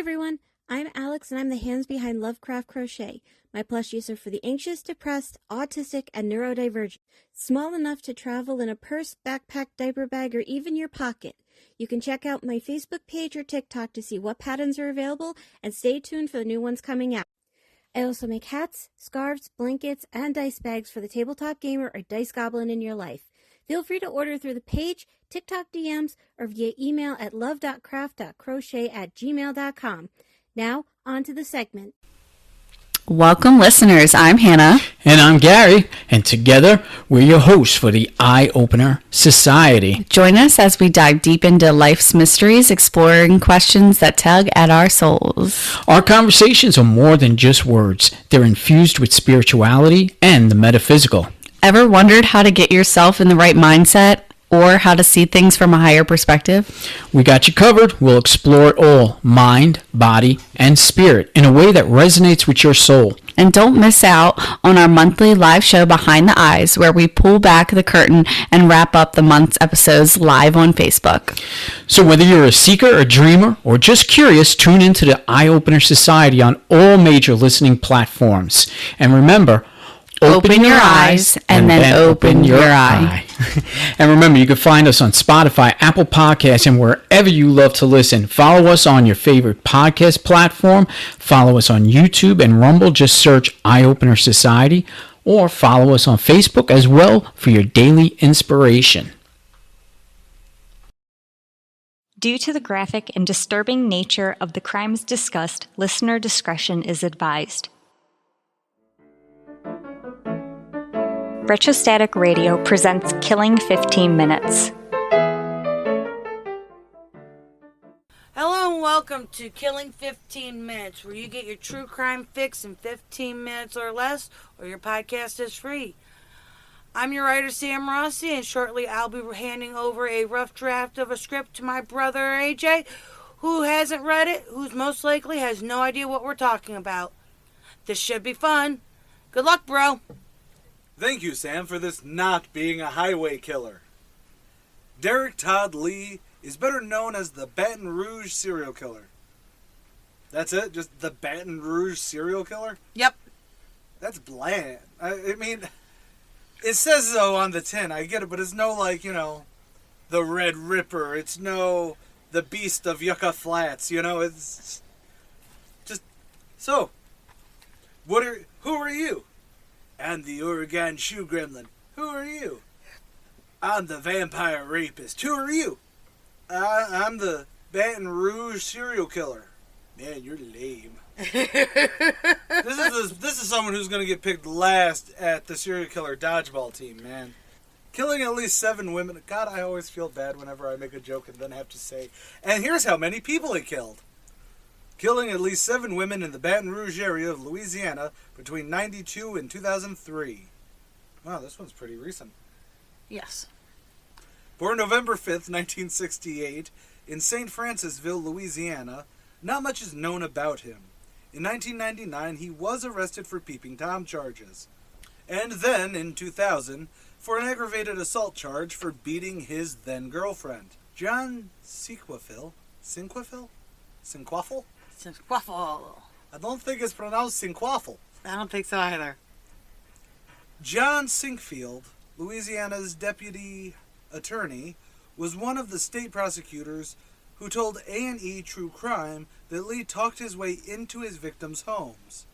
everyone, I'm Alex and I'm the hands behind Lovecraft Crochet. My plushies are for the anxious, depressed, autistic, and neurodivergent. Small enough to travel in a purse, backpack, diaper bag, or even your pocket. You can check out my Facebook page or TikTok to see what patterns are available and stay tuned for the new ones coming out. I also make hats, scarves, blankets, and dice bags for the tabletop gamer or dice goblin in your life. Feel free to order through the page, TikTok DMs, or via email at love.craft.crochet@gmail.com. Now, on to the segment. Welcome, listeners. I'm Hannah. And I'm Gary. And together, we're your hosts for the Eye Opener Society. Join us as we dive deep into life's mysteries, exploring questions that tug at our souls. Our conversations are more than just words. They're infused with spirituality and the metaphysical. Ever wondered how to get yourself in the right mindset or how to see things from a higher perspective? We got you covered. We'll explore it all, mind, body, and spirit, in a way that resonates with your soul. And don't miss out on our monthly live show Behind the Eyes, where we pull back the curtain and wrap up the month's episodes live on Facebook. So whether you're a seeker, a dreamer, or just curious, tune into the Eye Opener Society on all major listening platforms. And remember, Open your eyes and then open your eye. And remember, you can find us on Spotify, Apple Podcasts, and wherever you love to listen. Follow us on your favorite podcast platform. Follow us on YouTube and Rumble. Just search Eye Opener Society. Or follow us on Facebook as well for your daily inspiration. Due to the graphic and disturbing nature of the crimes discussed, listener discretion is advised. Retrostatic Radio presents Killing 15 Minutes. Hello and welcome to Killing 15 Minutes, where you get your true crime fix in 15 minutes or less, or your podcast is free. I'm your writer, Sam Rossi, and shortly I'll be handing over a rough draft of a script to my brother, AJ, who hasn't read it, who's most likely has no idea what we're talking about. This should be fun. Good luck, bro. Thank you, Sam, for this not being a highway killer. Derek Todd Lee is better known as the Baton Rouge serial killer. That's it? Just the Baton Rouge serial killer? Yep. That's bland. I mean, it says so on the tin, I get it, but it's no like, the Red Ripper. It's no the Beast of Yucca Flats, it's just... So, who are you? I'm the Oregon Shoe Gremlin. Who are you? I'm the Vampire Rapist. Who are you? I'm the Baton Rouge serial killer. Man, you're lame. This is someone who's going to get picked last at the serial killer dodgeball team, man. Killing at least 7 women. God, I always feel bad whenever I make a joke and then have to say, and here's how many people he killed. Killing at least 7 women in the Baton Rouge area of Louisiana between 1992 and 2003. Wow, this one's pretty recent. Yes. Born November 5th, 1968, in St. Francisville, Louisiana, not much is known about him. In 1999, he was arrested for peeping Tom charges. And then, in 2000, for an aggravated assault charge for beating his then-girlfriend, John Sinquefill? Sinquefill? Sinquefill. I don't think it's pronounced Sinquefill. I don't think so either. John Sinkfield, Louisiana's deputy attorney, was one of the state prosecutors who told A&E True Crime that Lee talked his way into his victims' homes.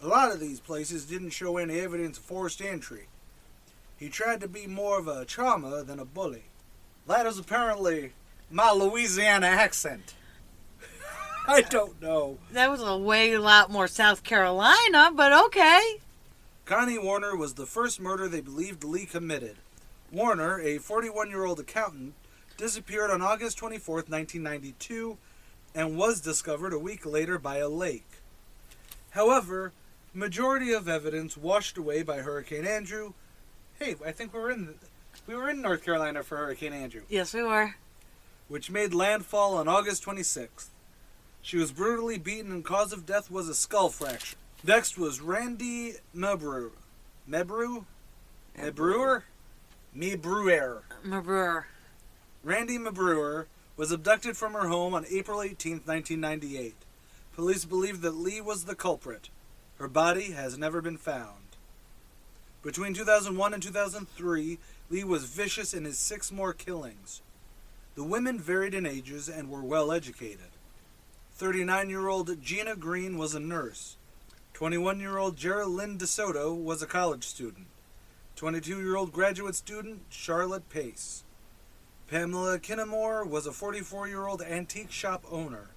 A lot of these places didn't show any evidence of forced entry. He tried to be more of a charmer than a bully. That is apparently my Louisiana accent. I don't know. That was a lot more South Carolina, but okay. Connie Warner was the first murder they believed Lee committed. Warner, a 41-year-old accountant, disappeared on August 24th, 1992, and was discovered a week later by a lake. However, majority of evidence washed away by Hurricane Andrew. Hey, I think we were in North Carolina for Hurricane Andrew. Yes, we were. Which made landfall on August 26th. She was brutally beaten and cause of death was a skull fracture. Next was Randy Mebrewer. Randy Mebrewer was abducted from her home on April 18, 1998. Police believe that Lee was the culprit. Her body has never been found. Between 2001 and 2003, Lee was vicious in his 6 more killings. The women varied in ages and were well educated. 39-year-old Gina Green was a nurse. 21-year-old Geraldine DeSoto was a college student. 22-year-old graduate student Charlotte Pace. Pamela Kinnamore was a 44-year-old antique shop owner.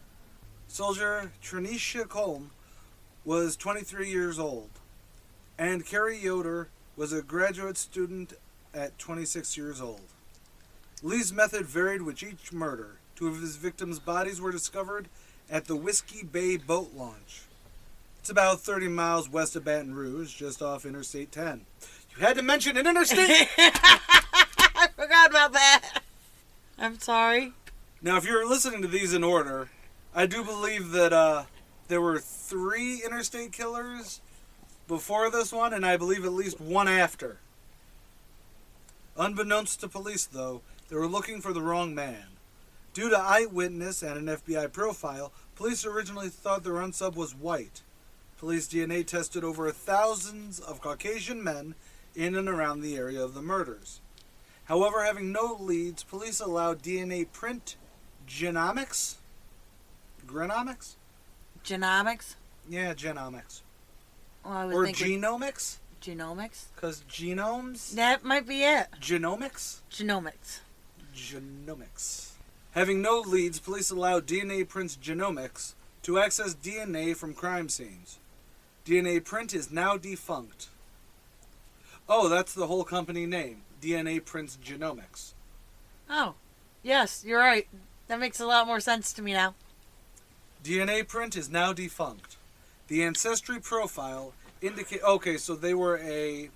Soldier Trinisha Colm was 23 years old. And Carrie Yoder was a graduate student at 26 years old. Lee's method varied with each murder. 2 of his victims' bodies were discovered at the Whiskey Bay boat launch. It's about 30 miles west of Baton Rouge, just off Interstate 10. You had to mention an interstate? I forgot about that. I'm sorry. Now, if you're listening to these in order, I do believe that there were 3 interstate killers before this one, and I believe at least 1 after. Unbeknownst to police, though, they were looking for the wrong man. Due to eyewitness and an FBI profile, police originally thought their unsub was white. Police DNA tested over thousands of Caucasian men in and around the area of the murders. However, having no leads, police allowed DNA print genomics? Genomics? Genomics? Yeah, genomics. Well, I was Or thinking genomics? genomics. Because genomes? That might be it. Genomics? Genomics. Genomics. Having no leads, police allowed DNA Print's Genomics to access DNA from crime scenes. DNA Print is now defunct. Oh, that's the whole company name. DNA Print's Genomics. Oh, yes, you're right. That makes a lot more sense to me now. DNA Print is now defunct. The ancestry profile indicate. Okay, so they were a.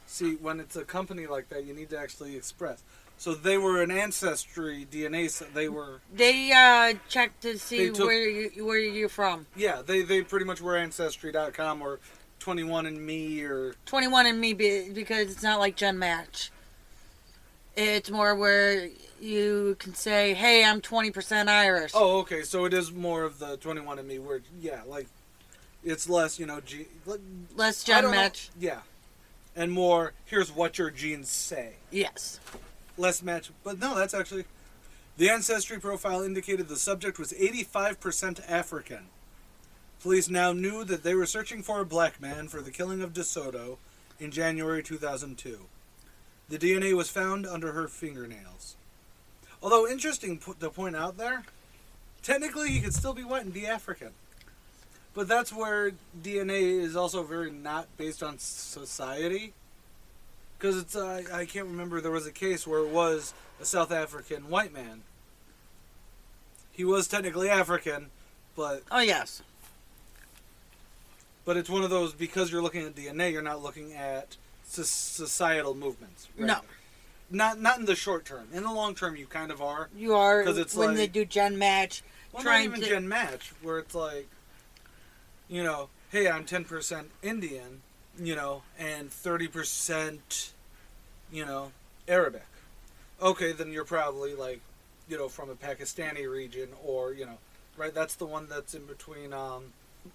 See, when it's a company like that, you need to actually express. So they were an ancestry DNA. They were. They checked to see where you're from. Yeah, they pretty much were Ancestry.com or 21andMe or 21andMe because it's not like Gen Match. It's more where you can say, "Hey, I'm 20% Irish." Oh, okay. So it is more of the 21andMe where, yeah, like it's less, Less Gen Match. Yeah, and more. Here's what your genes say. Yes. Less match, but no, that's actually the ancestry profile indicated the subject was 85% African. Police now knew that they were searching for a black man for the killing of DeSoto in January 2002. The DNA was found under her fingernails. Although interesting to point out there, technically he could still be white and be African. But that's where DNA is also very not based on society. Because it's, I can't remember, there was a case where it was a South African white man. He was technically African, but... Oh, yes. But it's one of those, because you're looking at DNA, you're not looking at societal movements. Right? No. Not in the short term. In the long term, you kind of are. You are, because it's when like, they do Gen Match. Well, not even Gen Match, where it's like, hey, I'm 10% Indian, and 30%, Arabic. Okay, then you're probably like, from a Pakistani region or, right? That's the one that's in between,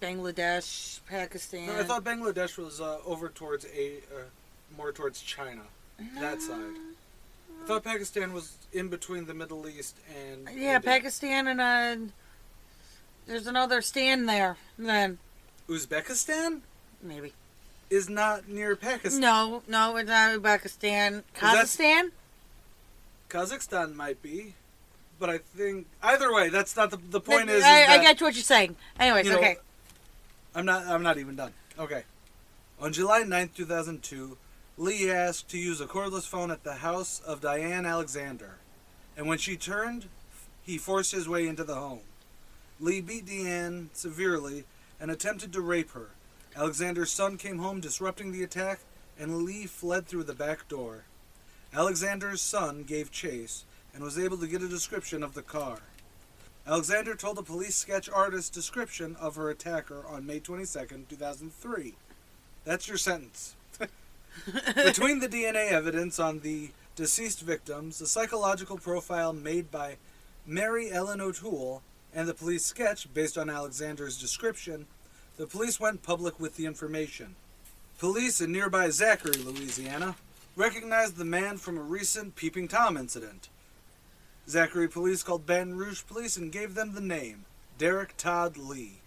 Bangladesh, Pakistan. No, I thought Bangladesh was over towards more towards China, that side. I thought Pakistan was in between the Middle East and yeah, India. Pakistan and there's another stand there. Then Uzbekistan maybe is not near Pakistan. No, it's not Uzbekistan. Kazakhstan. Kazakhstan might be. But I think either way, that's not the point. I get what you're saying. Anyways, okay. I'm not even done. Okay. On July 9th, 2002, Lee asked to use a cordless phone at the house of Diane Alexander, and when she turned, he forced his way into the home. Lee beat Diane severely and attempted to rape her. Alexander's son came home disrupting the attack, and Lee fled through the back door. Alexander's son gave chase and was able to get a description of the car. Alexander told a police sketch artist description of her attacker on May 22nd, 2003. That's your sentence. Between the DNA evidence on the deceased victims, the psychological profile made by Mary Ellen O'Toole and the police sketch based on Alexander's description, the police went public with the information. Police in nearby Zachary, Louisiana, recognized the man from a recent Peeping Tom incident. Zachary police called Baton Rouge police and gave them the name, Derek Todd Lee.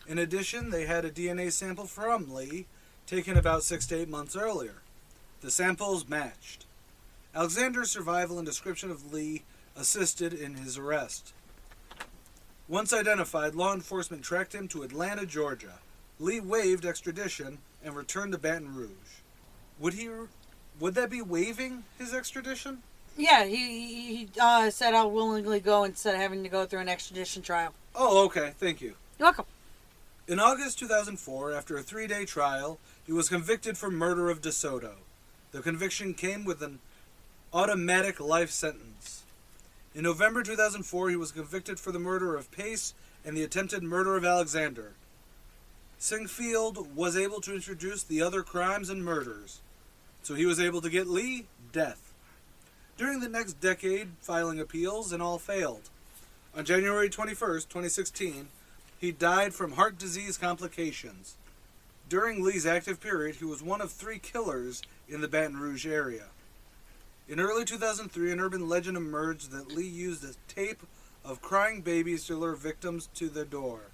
In addition, they had a DNA sample from Lee, taken about 6 to 8 months earlier. The samples matched. Alexander's survival and description of Lee assisted in his arrest. Once identified, law enforcement tracked him to Atlanta, Georgia. Lee waived extradition and returned to Baton Rouge. Would that be waiving his extradition? Yeah, he said I'll willingly go instead of having to go through an extradition trial. Oh, okay. Thank you. You're welcome. In August 2004, after a 3-day trial, he was convicted for murder of DeSoto. The conviction came with an automatic life sentence. In November 2004, he was convicted for the murder of Pace and the attempted murder of Alexander. Singfield was able to introduce the other crimes and murders, so he was able to get Lee death. During the next decade, filing appeals, and all failed. On January 21st, 2016, he died from heart disease complications. During Lee's active period, he was one of 3 killers in the Baton Rouge area. In early 2003, an urban legend emerged that Lee used a tape of crying babies to lure victims to their door.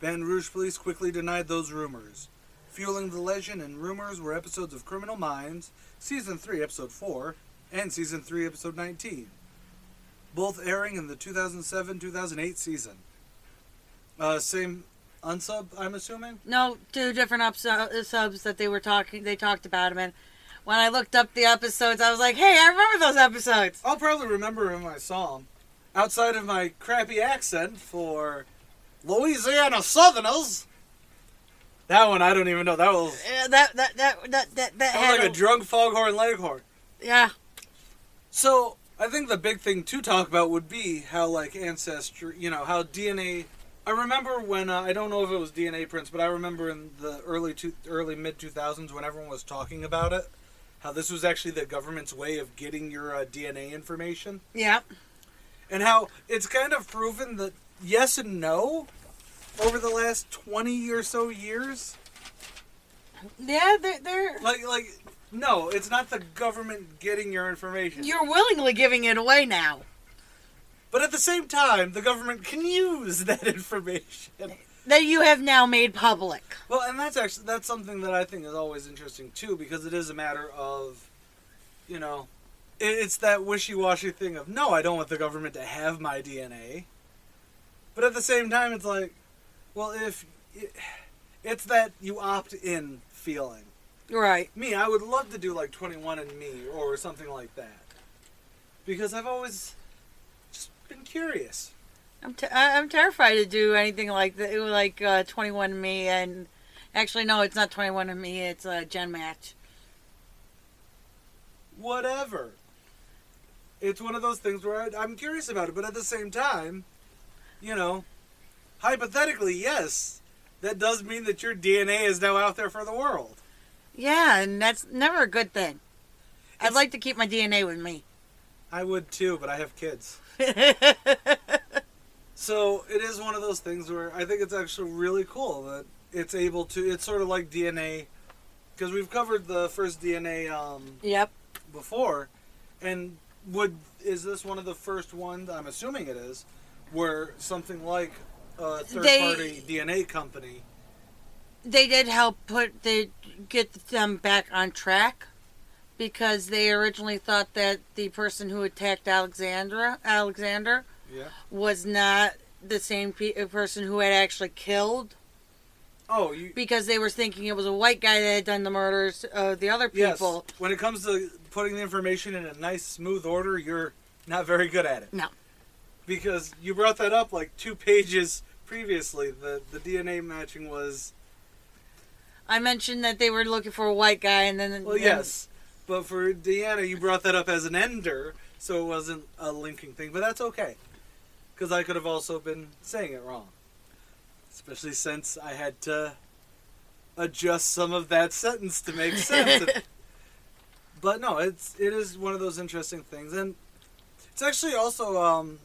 Baton Rouge police quickly denied those rumors. Fueling the legend and rumors were episodes of Criminal Minds, Season 3, Episode 4, and Season 3, Episode 19, both airing in the 2007-2008 season. Same unsub, I'm assuming? No, 2 different subs that they talked about him, and when I looked up the episodes, I was like, hey, I remember those episodes. I'll probably remember him when I saw him. Outside of my crappy accent for Louisiana Southerners. That one, I don't even know. That was... That had like a drunk foghorn leghorn. Yeah. So, I think the big thing to talk about would be how, like, ancestry, how DNA... I remember when, I don't know if it was DNA prints, but I remember in the early mid-2000s when everyone was talking about it, how this was actually the government's way of getting your DNA information. Yeah. And how it's kind of proven that yes and no over the last 20 or so years. Yeah, they're... Like, no, it's not the government getting your information. You're willingly giving it away now. But at the same time, the government can use that information. That you have now made public. Well, and that's something that I think is always interesting, too, because it is a matter of, it's that wishy-washy thing of, no, I don't want the government to have my DNA. But at the same time, it's like, well, it's that you opt in feeling. Right. Me, I would love to do like 21andMe or something like that. Because I've always just been curious. I'm terrified to do anything like that, like 21andMe, and actually no, it's not 21andMe, it's GenMatch. Whatever. It's one of those things where I'm curious about it, but at the same time, hypothetically, yes, that does mean that your DNA is now out there for the world. Yeah, and that's never a good thing. I'd like to keep my DNA with me. I would too, but I have kids. So it is one of those things where I think it's actually really cool that it's able to, it's sort of like DNA, because we've covered the first DNA Yep. before, and is this one of the first ones, I'm assuming it is, where something like a third-party DNA company... They did help get them back on track, because they originally thought that the person who attacked Alexander was not the same person who had actually killed. Oh, because they were thinking it was a white guy that had done the murders of the other people. Yes. When it comes to putting the information in a nice, smooth order, you're not very good at it. No. Because you brought that up like 2 pages previously. The DNA matching was... I mentioned that they were looking for a white guy, and then... Well, yes. But for Deanna, you brought that up as an ender, so it wasn't a linking thing. But that's okay. Because I could have also been saying it wrong. Especially since I had to adjust some of that sentence to make sense. But no, it is one of those interesting things. And it's actually also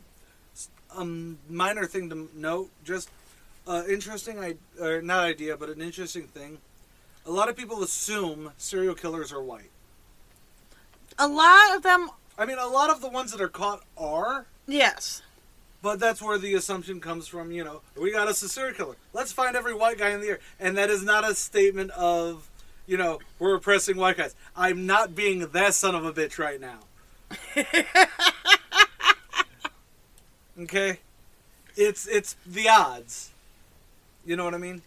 minor thing to note, just interesting, or not idea, but an interesting thing. A lot of people assume serial killers are white. A lot of them... I mean, a lot of the ones that are caught are. Yes. But that's where the assumption comes from, we got us a serial killer. Let's find every white guy in the air. And that is not a statement of, we're oppressing white guys. I'm not being that son of a bitch right now. Okay? It's the odds. You know what I mean?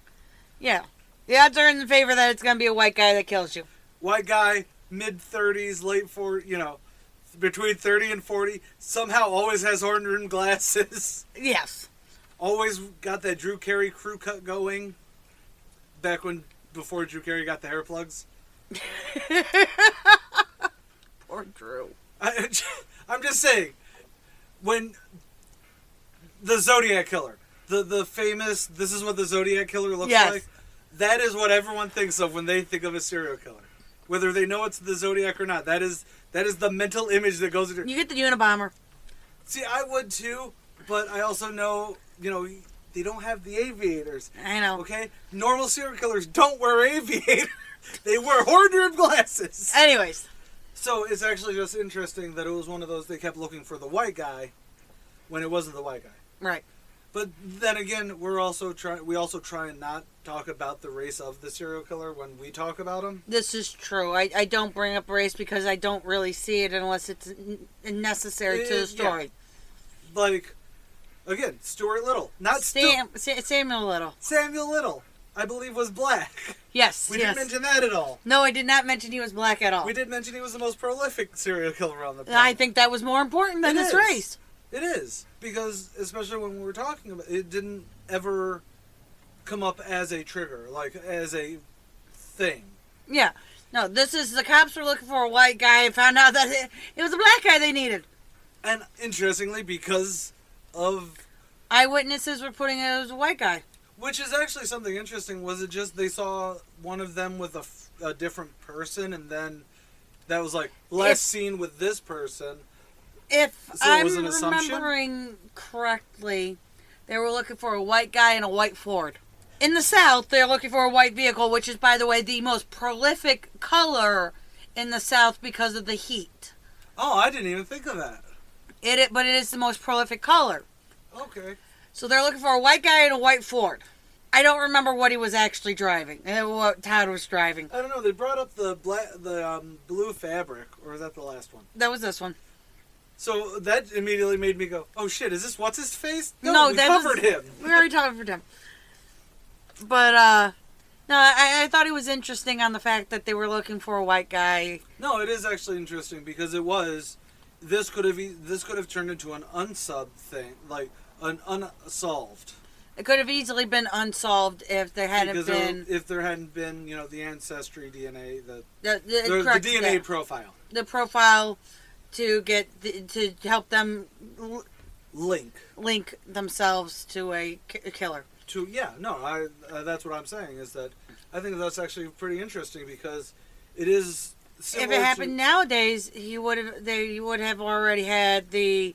Yeah. The odds are in the favor that it's going to be a white guy that kills you. White guy, mid-30s, late 40s, between 30 and 40, somehow always has horn-rimmed glasses. Yes. Always got that Drew Carey crew cut going. Before Drew Carey got the hair plugs. Poor Drew. I'm just saying, when the Zodiac Killer, the famous, this is what the Zodiac Killer looks like, that is what everyone thinks of when they think of a serial killer. Whether they know it's the Zodiac or not, that is the mental image that goes into it. You get the Unabomber. See, I would too, but I also know, they don't have the aviators. I know. Okay? Normal serial killers don't wear aviators. They wear horn-rimmed glasses. Anyways. So it's actually just interesting that it was one of those they kept looking for the white guy when it wasn't the white guy. Right. But then again, we also try and not talk about the race of the serial killer when we talk about him. This is true. I don't bring up race because I don't really see it unless it's necessary to the story. Yeah. Like, again, Stuart Little. Not Samuel Little. Samuel Little, I believe, was black. Yes, We didn't mention that at all. No, I did not mention he was black at all. We did mention he was the most prolific serial killer on the planet. I think that was more important than his race. It is. Because, especially when we were talking about it, it didn't ever come up as a trigger, like as a thing. Yeah. No, this is the cops were looking for a white guy and found out that it was a black guy they needed. And interestingly, because of... eyewitnesses were putting it as a white guy. Which is actually something interesting. Was it just they saw one of them with a different person and then that was like, last seen with this person? If so I'm assumption? remembering correctly, they were looking for a white guy in a white Ford. In the South, they're looking for a white vehicle, which is, by the way, the most prolific color in the South because of the heat. Oh, I didn't even think of that. But it is the most prolific color. Okay. So they're looking for a white guy in a white Ford. I don't remember what he was actually driving, what Todd was driving. I don't know. They brought up the blue fabric, or is that the last one? That was this one. So that immediately made me go, oh shit, is this what's his face? No, we covered him. We already covered him. But, no, I thought it was interesting on the fact that they were looking for a white guy. No, it is actually interesting because this could have turned into an unsub thing, like an unsolved. It could have easily been unsolved if there hadn't been... If there hadn't been, the ancestry DNA, the DNA profile. The profile to to help them link themselves to a killer. That's what I'm saying is that I think that's actually pretty interesting because it is. If it happened nowadays, they would have already had they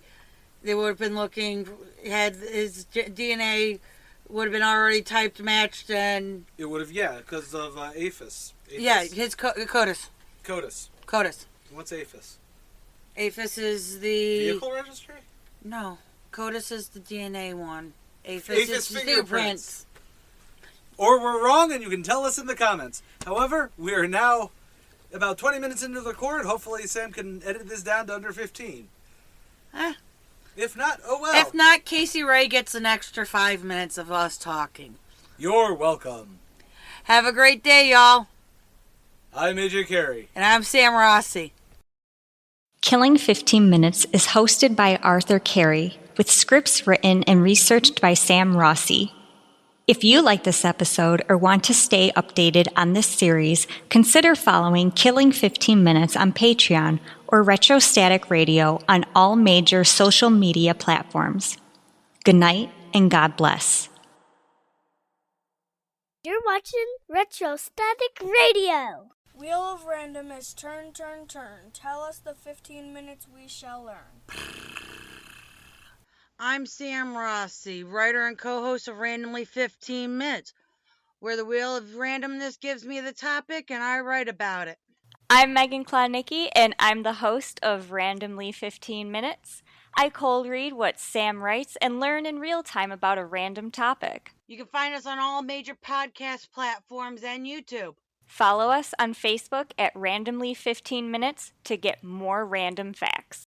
would have been looking, had his DNA would have been already typed, matched, and it would have because of APHIS. Yeah, his CODIS. CODIS. What's APHIS? APHIS is the vehicle registry. No, CODIS is the DNA one. APHIS is fingerprints. Or we're wrong, and you can tell us in the comments. However, we are now about 20 minutes into the record. Hopefully, Sam can edit this down to under 15. If not, oh well. If not, Casey Ray gets an extra 5 minutes of us talking. You're welcome. Have a great day, y'all. I'm AJ Carey. And I'm Sam Rossi. Killing 15 Minutes is hosted by Arthur Carey, with scripts written and researched by Sam Rossi. If you like this episode or want to stay updated on this series, consider following Killing 15 Minutes on Patreon or Retrostatic Radio on all major social media platforms. Good night and God bless. You're watching Retrostatic Radio. Wheel of Random is turn, turn, turn. Tell us the 15 minutes we shall learn. I'm Sam Rossi, writer and co-host of Randomly 15 Minutes, where the wheel of randomness gives me the topic and I write about it. I'm Megan Klodnicki, and I'm the host of Randomly 15 Minutes. I cold read what Sam writes and learn in real time about a random topic. You can find us on all major podcast platforms and YouTube. Follow us on Facebook at Randomly 15 Minutes to get more random facts.